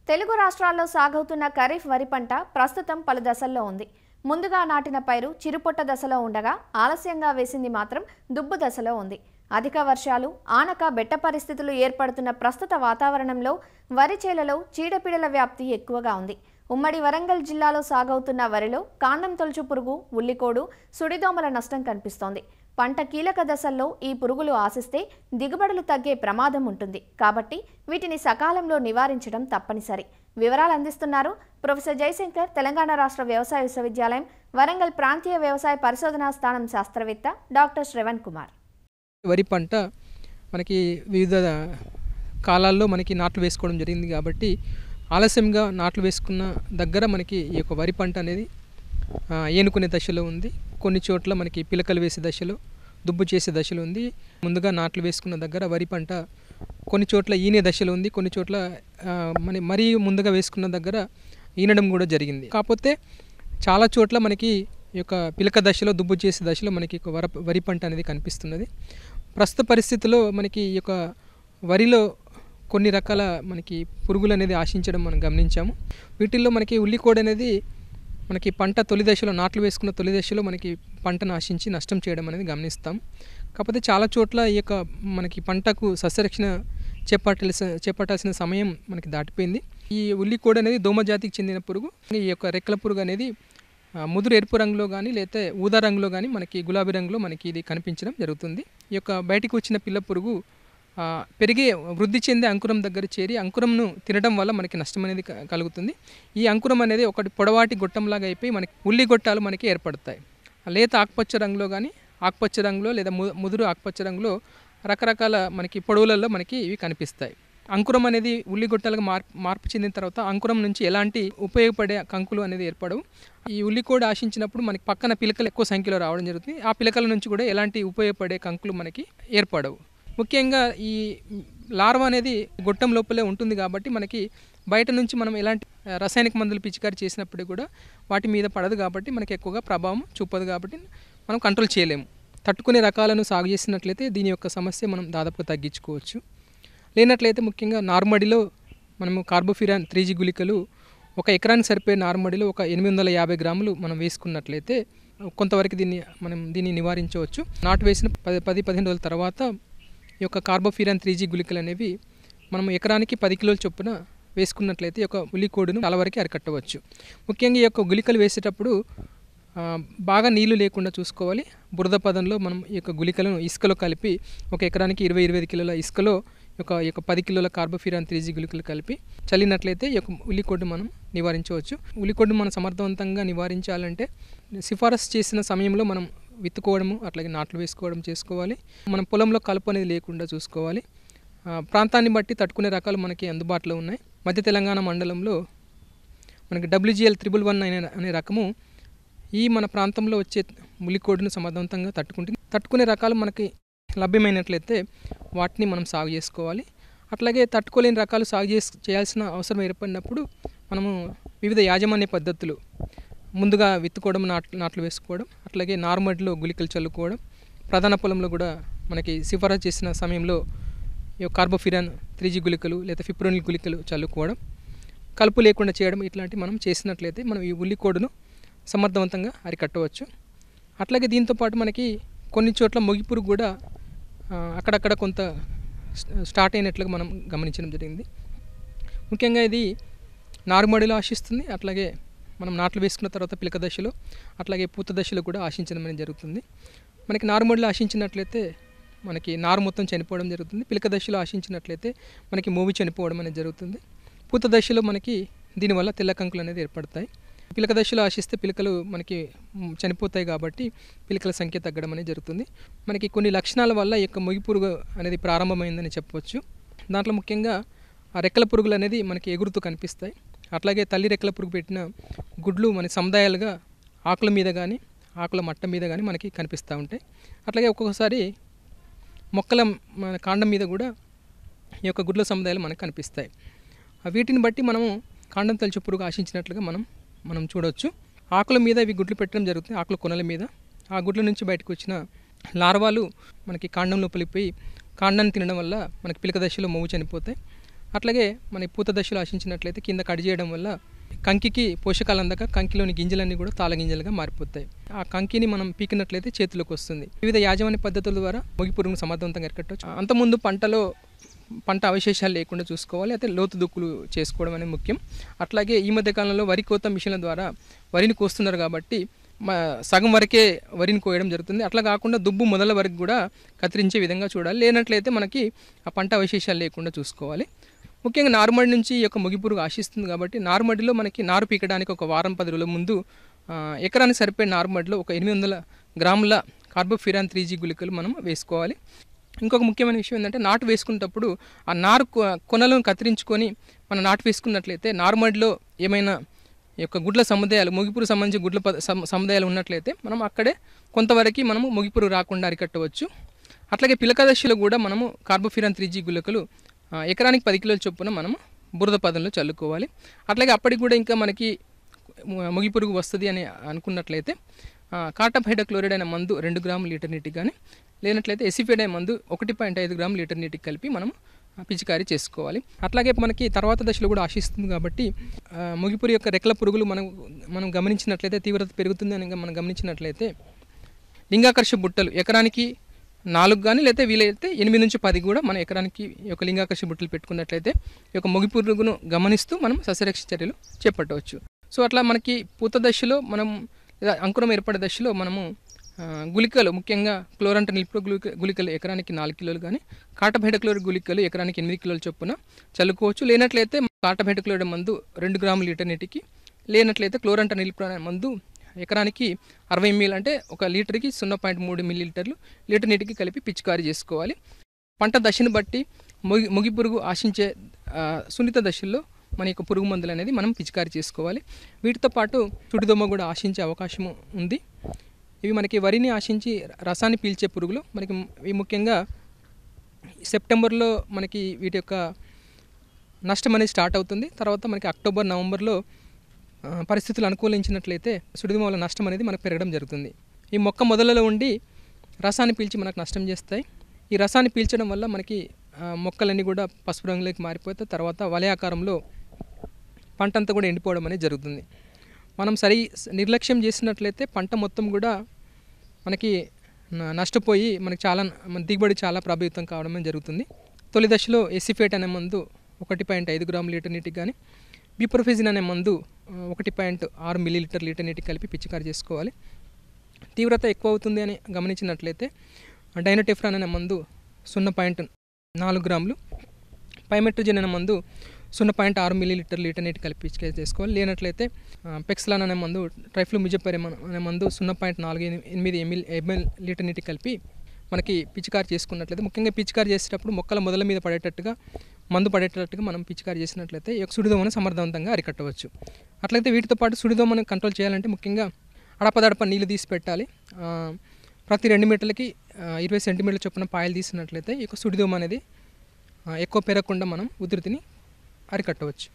తెలుగు రాష్ట్రాల్లో సాగవుతున్న ఖరీఫ్ వరి పంట ప్రస్తుతం పలు దశల్లో ఉంది. ముందుగా నాటిన పైరు చిరుపొట్ట దశలో ఉండగా ఆలస్యంగా వేసింది మాత్రం దుబ్బు దశలో ఉంది. అధిక వర్షాలు, ఆనక బెట్ట పరిస్థితులు ఏర్పడుతున్న ప్రస్తుత వాతావరణంలో వరి చేలలో చీడపీడల వ్యాప్తి ఎక్కువగా ఉంది. ఉమ్మడి వరంగల్ జిల్లాలో సాగవుతున్న వరిలో కాండం తొలుచు పురుగు, ఉల్లికోడు, సుడిదోమల నష్టం కనిపిస్తోంది. పంట కీలక దశల్లో ఈ పురుగులు ఆశిస్తే దిగుబడులు తగ్గే ప్రమాదం ఉంటుంది. కాబట్టి వీటిని సకాలంలో నివారించడం తప్పనిసరి. వివరాలు అందిస్తున్నారు ప్రొఫెసర్ జయశంకర్, తెలంగాణ రాష్ట్ర వ్యవసాయ విశ్వవిద్యాలయం వరంగల్ ప్రాంతీయ వ్యవసాయ పరిశోధనా స్థానం శాస్త్రవేత్త డాక్టర్ శ్రవణ్ కుమార్. వరి పంట మనకి వివిధ కాలాల్లో మనకి నాట్లు వేసుకోవడం జరిగింది కాబట్టి ఆలస్యంగా నాట్లు వేసుకున్న దగ్గర మనకి ఈ యొక్క వరి పంట అనేది ఏనుకునే దశలో ఉంది. కొన్ని చోట్ల మనకి పిలకలు వేసే దశలో, దుబ్బు చేసే దశలో ఉంది. ముందుగా నాట్లు వేసుకున్న దగ్గర వరి పంట కొన్ని చోట్ల ఈనే దశలో ఉంది. కొన్ని చోట్ల మరీ ముందుగా వేసుకున్న దగ్గర ఈనడం కూడా జరిగింది. కాకపోతే చాలా చోట్ల మనకి ఈ యొక్క పిలక దశలో, దుబ్బు చేసే దశలో మనకి వరి పంట అనేది కనిపిస్తున్నది. ప్రస్తుత పరిస్థితుల్లో మనకి ఈ యొక్క వరిలో కొన్ని రకాల మనకి పురుగులు అనేది ఆశించడం మనం గమనించాము. వీటిల్లో మనకి ఉల్లికోడ్ అనేది మనకి పంట తొలి దశలో, నాట్లు వేసుకున్న తొలి దశలో మనకి పంటను ఆశించి నష్టం చేయడం అనేది గమనిస్తాం. కాకపోతే చాలా చోట్ల ఈ యొక్క మనకి పంటకు సస్యరక్షణ చేపట్టాల్సిన సమయం మనకి దాటిపోయింది. ఈ ఉల్లికోడ్ అనేది దోమజాతికి చెందిన పురుగు. ఈ యొక్క రెక్కల పురుగు అనేది ముదురు ఎరుపు రంగులో కానీ లేకపోతే ఊదా రంగులో కానీ మనకి గులాబీ రంగులో మనకి ఇది కనిపించడం జరుగుతుంది. ఈ యొక్క బయటికి వచ్చిన పిల్ల పురుగు పెరిగే వృద్ధి చెందే అంకురం దగ్గర చేరి అంకురంను తినడం వల్ల మనకి నష్టం అనేది కలుగుతుంది. ఈ అంకురం అనేది ఒకటి పొడవాటి గొట్టంలాగా అయిపోయి మనకి ఉల్లి గొట్టాలు మనకి ఏర్పడతాయి. లేత ఆకుపచ్చ రంగులో కానీ, ఆకుపచ్చ రంగులో లేదా ముదురు ఆకుపచ్చ రంగులో రకరకాల మనకి పొడవులలో మనకి ఇవి కనిపిస్తాయి. అంకురం అనేది ఉల్లి గొట్టాలకు మార్పు చెందిన తర్వాత అంకురం నుంచి ఎలాంటి ఉపయోగపడే కంకులు అనేది ఏర్పడవు. ఈ ఉల్లికోడ్ ఆశించినప్పుడు మనకి పక్కన పిలకలు ఎక్కువ సంఖ్యలో రావడం జరుగుతుంది. ఆ పిలకల నుంచి కూడా ఎలాంటి ఉపయోగపడే కంకులు మనకి ఏర్పడవు. ముఖ్యంగా ఈ లార్వా అనేది గొట్టం లోపలే ఉంటుంది కాబట్టి మనకి బయట నుంచి మనం ఎలాంటి రసాయనిక మందులు పిచికారి చేసినప్పుడు కూడా వాటి మీద పడదు కాబట్టి మనకి ఎక్కువగా ప్రభావం చూపదు కాబట్టి మనం కంట్రోల్ చేయలేము. తట్టుకునే రకాలను సాగు చేసినట్లయితే దీని యొక్క సమస్య మనం దాదాపుగా తగ్గించుకోవచ్చు. లేనట్లయితే ముఖ్యంగా నార్మడిలో మనము కార్బోఫిరాన్ 3G గుళికలు ఒక ఎకరానికి సరిపోయే నార్మడిలో ఒక 850 గ్రాములు మనం వేసుకున్నట్లయితే కొంతవరకు దీన్ని నివారించవచ్చు. నాటు వేసిన 10-15 రోజుల తర్వాత ఈ యొక్క కార్బోఫిరాన్ 3G గుళికలు అనేవి మనం ఎకరానికి 10 కిలోల చొప్పున వేసుకున్నట్లయితే ఈ యొక్క ఉల్లికోడును చాలా వరకు అరికట్టవచ్చు. ముఖ్యంగా ఈ యొక్క గుళికలు వేసేటప్పుడు బాగా నీళ్లు లేకుండా చూసుకోవాలి. బురద పదంలో మనం ఈ యొక్క గుళికలను ఇసుకలో కలిపి ఒక ఎకరానికి 20-25 కిలోల ఇసుకలో ఈ యొక్క 10 కిలోల కార్బోఫిరాన్ 3G గుళికలు కలిపి చల్లినట్లయితే ఈ యొక్క ఉల్లికోడ్ను మనం నివారించవచ్చు. ఉల్లికోడ్ను మనం సమర్థవంతంగా నివారించాలంటే సిఫారసు చేసిన సమయంలో మనం విత్తుకోవడము, అట్లాగే నాట్లు వేసుకోవడం చేసుకోవాలి. మనం పొలంలో కలుపు అనేది లేకుండా చూసుకోవాలి. ప్రాంతాన్ని బట్టి తట్టుకునే రకాలు మనకి అందుబాటులో ఉన్నాయి. మధ్య తెలంగాణ మండలంలో మనకి WGL 111 అనే రకము ఈ మన ప్రాంతంలో వచ్చే ఉల్లికోడ్ను సమర్థవంతంగా తట్టుకునే రకాలు మనకి లభ్యమైనట్లయితే వాటిని మనం సాగు చేసుకోవాలి. అట్లాగే తట్టుకోలేని రకాలు సాగు చేయాల్సిన అవసరం ఏర్పడినప్పుడు మనము వివిధ యాజమాన్య పద్ధతులు, ముందుగా విత్తుకోవడం, నాట్లు వేసుకోవడం, అట్లాగే నార్మడిలో గుళికలు చల్లుకోవడం, ప్రధాన పొలంలో కూడా మనకి సిఫారసు చేసిన సమయంలో ఈ కార్బోఫిరాన్ 3G గుళికలు లేదా ఫిప్రోనిల్ గుళికలు చల్లుకోవడం, కలుపు లేకుండా చేయడం, ఇట్లాంటివి మనం చేసినట్లయితే మనం ఈ ఉల్లికోడును సమర్థవంతంగా అరికట్టవచ్చు. అట్లాగే దీంతోపాటు మనకి కొన్ని చోట్ల మొగి పురుగు కూడా అక్కడక్కడ కొంత స్టార్ట్ అయినట్లుగా మనం గమనించడం జరిగింది. ముఖ్యంగా ఇది నారుమడిలో ఆశిస్తుంది. అట్లాగే మనం నాట్లు వేసుకున్న తర్వాత పిలక దశలో, అట్లాగే పూత దశలో కూడా ఆశించడం అనేది జరుగుతుంది. మనకి నారుమడిలో ఆశించినట్లయితే మనకి నారు మొత్తం చనిపోవడం జరుగుతుంది. పిలక దశలో ఆశించినట్లయితే మనకి మోవి చనిపోవడం అనేది జరుగుతుంది. పూత దశలో మనకి దీనివల్ల తెల్ల కంకులు అనేది ఏర్పడతాయి. పిలక దశలో ఆశిస్తే పిలకలు మనకి చనిపోతాయి కాబట్టి పిలకల సంఖ్య తగ్గడం అనేది జరుగుతుంది. మనకి కొన్ని లక్షణాల వల్ల ఈ యొక్క మొగి పురుగు అనేది ప్రారంభమైందని చెప్పవచ్చు. దాంట్లో ముఖ్యంగా ఆ రెక్కల పురుగులు అనేది మనకి ఎగురుతూ కనిపిస్తాయి. అట్లాగే తల్లి రెక్కల పురుగు పెట్టిన గుడ్లు మన సముదాయాలుగా ఆకుల మీద కానీ, ఆకుల మట్ట మీద కానీ మనకి కనిపిస్తూ ఉంటాయి. అట్లాగే ఒక్కొక్కసారి మొక్కల మన కాండం మీద కూడా ఈ యొక్క గుడ్ల సముదాయాలు మనకు కనిపిస్తాయి. వీటిని బట్టి మనము కాండం తొలుచు పురుగు ఆశించినట్లుగా మనం చూడవచ్చు. ఆకుల మీద ఇవి గుడ్లు పెట్టడం జరుగుతుంది. ఆకుల కొనల మీద ఆ గుడ్ల నుంచి బయటకు వచ్చిన లార్వాలు మనకి కాండం లోపలికి పోయి కాండాన్ని తినడం వల్ల మనకి పిలక దశలో మొవ్వు చనిపోతాయి. అట్లాగే మన పూత దశలో ఆశించినట్లయితే కింద కట్ చేయడం వల్ల కంకికి పోషకాలు అందక కంకిలోని గింజలన్నీ కూడా తాళగింజలుగా మారిపోతాయి. ఆ కంకిని మనం పీకినట్లయితే చేతిలోకి వస్తుంది. వివిధ యాజమాన్య పద్ధతుల ద్వారా మొగి పురుగును సమర్థవంతంగా అరికట్టవచ్చు. అంతకుముందు పంట అవశేషాలు లేకుండా చూసుకోవాలి. అయితే లోతు దుక్కులు చేసుకోవడం అనేది ముఖ్యం. అట్లాగే ఈ మధ్య కాలంలో వరి కోత మిషన్ల ద్వారా వరిని కోస్తున్నారు కాబట్టి సగం వరకే వరిని కోయడం జరుగుతుంది. అట్లా కాకుండా దుబ్బు మొదల వరకు కూడా కత్తిరించే విధంగా చూడాలి. లేనట్లయితే మనకి ఆ పంట అవశేషాలు లేకుండా చూసుకోవాలి. ముఖ్యంగా నారుమడి నుంచి ఈ యొక్క మొగి పురుగు ఆశిస్తుంది కాబట్టి నారుమడిలో మనకి నారు పీకడానికి ఒక వారం 10 రోజుల ముందు ఎకరానికి సరిపోయే నారుమడిలో ఒక 800 గ్రాముల కార్బోఫ్యూరాన్ 3G గుళికలు మనం వేసుకోవాలి. ఇంకొక ముఖ్యమైన విషయం ఏంటంటే నాటు వేసుకునేటప్పుడు ఆ నారు కొనలను కత్తిరించుకొని మనం నాటు వేసుకున్నట్లయితే నారుమడిలో ఏమైనా ఈ యొక్క గుడ్ల సముదాయాలు మొగిపురుగు సంబంధించి గుడ్ల సముదాయాలు ఉన్నట్లయితే మనం అక్కడే కొంతవరకు మనము మొగిపురుగు రాకుండా అరికట్టవచ్చు. అట్లాగే పిలక దశలో కూడా మనము కార్బోఫ్యూరాన్ 3G గుళికలు ఎకరానికి 10 కిలోల చొప్పున మనము బురద పదంలో చల్లుకోవాలి. అట్లాగే అప్పటికి కూడా ఇంకా మనకి మొగిపురుగు వస్తుంది అని అనుకున్నట్లయితే కాటప్ హైడ్రోక్లోరైడ్ అనే మందు 2 గ్రాముల లీటర్ నీటికి కానీ లేనట్లయితే ఎసిఫేట్ అనే మందు 1.5 గ్రాముల లీటర్ నీటికి కలిపి మనం పిచికారీ చేసుకోవాలి. అట్లాగే మనకి తర్వాత దశలో కూడా ఆశిస్తుంది కాబట్టి మొగిపురుగు యొక్క రెక్కల పురుగులు మనం గమనించినట్లయితే తీవ్రత పెరుగుతుంది అని మనం గమనించినట్లయితే లింగాకర్ష బుట్టలు ఎకరానికి 4 కానీ లేకపోతే వీలైతే 8 నుంచి 10 కూడా మన ఎకరానికి ఈ యొక్క లింగాకర్ష బుట్టలు పెట్టుకున్నట్లయితే ఈ యొక్క మొగిపురుగును గమనిస్తూ మనం సస్యరక్ష చర్యలు చేపట్టవచ్చు. సో అట్లా మనకి పూత దశలో మనం అంకురం ఏర్పడే దశలో మనము గుళికలు ముఖ్యంగా క్లోరంట నిల్పు గుళికలు ఎకరానికి 4 కిలోలు కానీ కాటప్ హైడ్రోక్లోరైడ్ గుళికలు ఎకరానికి 8 కిలోల చొప్పున చల్లుకోవచ్చు. లేనట్లయితే కాటప్ హైడ్రోక్లోరైడ్ మందు 2 గ్రాముల లీటర్ నీటికి లేనట్లయితే క్లోరంట నిల్పు మందు ఎకరానికి 60 ml అంటే ఒక లీటర్కి 0.3 మిల్లీలీటర్లు లీటర్ నీటికి కలిపి పిచికారీ చేసుకోవాలి. పంట దశను బట్టి మొగి పురుగు ఆశించే సున్నిత దశల్లో మన యొక్క పురుగు మందులు అనేది మనం పిచికారీ చేసుకోవాలి. వీటితో పాటు చుడిదోమ కూడా ఆశించే అవకాశం ఉంది. ఇవి మనకి వరిని ఆశించి రసాన్ని పీల్చే పురుగులు మనకి ఇవి ముఖ్యంగా సెప్టెంబర్లో మనకి వీటి యొక్క నష్టం అనేది స్టార్ట్ అవుతుంది. తర్వాత మనకి అక్టోబర్ నవంబర్లో పరిస్థితులు అనుకూలించినట్లయితే సుడిదోమ వల్ల నష్టం అనేది మనకు పెరగడం జరుగుతుంది. ఈ మొక్క మొదలలో ఉండి రసాన్ని పీల్చి మనకు నష్టం చేస్తాయి. ఈ రసాన్ని పీల్చడం వల్ల మనకి మొక్కలన్నీ కూడా పసుపు రంగులోకి మారిపోతాయి. తర్వాత వలయాకారంలో పంట అంతా కూడా ఎండిపోవడం అనేది జరుగుతుంది. మనం నిర్లక్ష్యం చేసినట్లయితే పంట మొత్తం కూడా మనకి నష్టపోయి మనకి దిగుబడి చాలా ప్రభావితం కావడం జరుగుతుంది. తొలి దశలో ఎసిఫేట్ అనే మందు 1.5 గ్రాముల లీటర్ నీటికి కానీ బిప్రోఫెజిన్ అనే మందు 1.6 మిల్లీలీటర్ లీటర్ నీటికి కలిపి పిచికారీ చేసుకోవాలి. తీవ్రత ఎక్కువ అవుతుంది అని గమనించినట్లయితే డైనోటెఫ్రాన్ అనే మందు 0.4 గ్రాములు పైమెట్రోజన్ అనే మందు 0.6 మిల్లీలీటర్ లీటర్ నీటి కలిపి పిచికారీ చేసుకోవాలి. లేనట్లయితే పెక్స్లాన్ అనే మందు ట్రైఫ్లూమిజపైర్ అనే మందు 0.48 ml లీటర్ నీటి కలిపి మనకి పిచికారీ చేసుకున్నట్లయితే ముఖ్యంగా పిచికారీ చేసేటప్పుడు మొక్కల మొదల మీద పడేటట్టుగా మందు పడేటట్టుగా మనం పిచికారీ చేసినట్లయితే ఈ యొక్క సుడిదోమను సమర్థవంతంగా అరికట్టవచ్చు. అట్లయితే వీటితో పాటు సుడిదోమను కంట్రోల్ చేయాలంటే ముఖ్యంగా అడపదడప నీళ్ళు తీసి పెట్టాలి. ప్రతి 2 మీటర్లకి 20 సెంటీమీటర్ల చొప్పున పాయలు తీసినట్లయితే ఈ యొక్క సుడిదోమ అనేది ఎక్కువ పెరగకుండా మనం ఉధృతిని అరికట్టవచ్చు.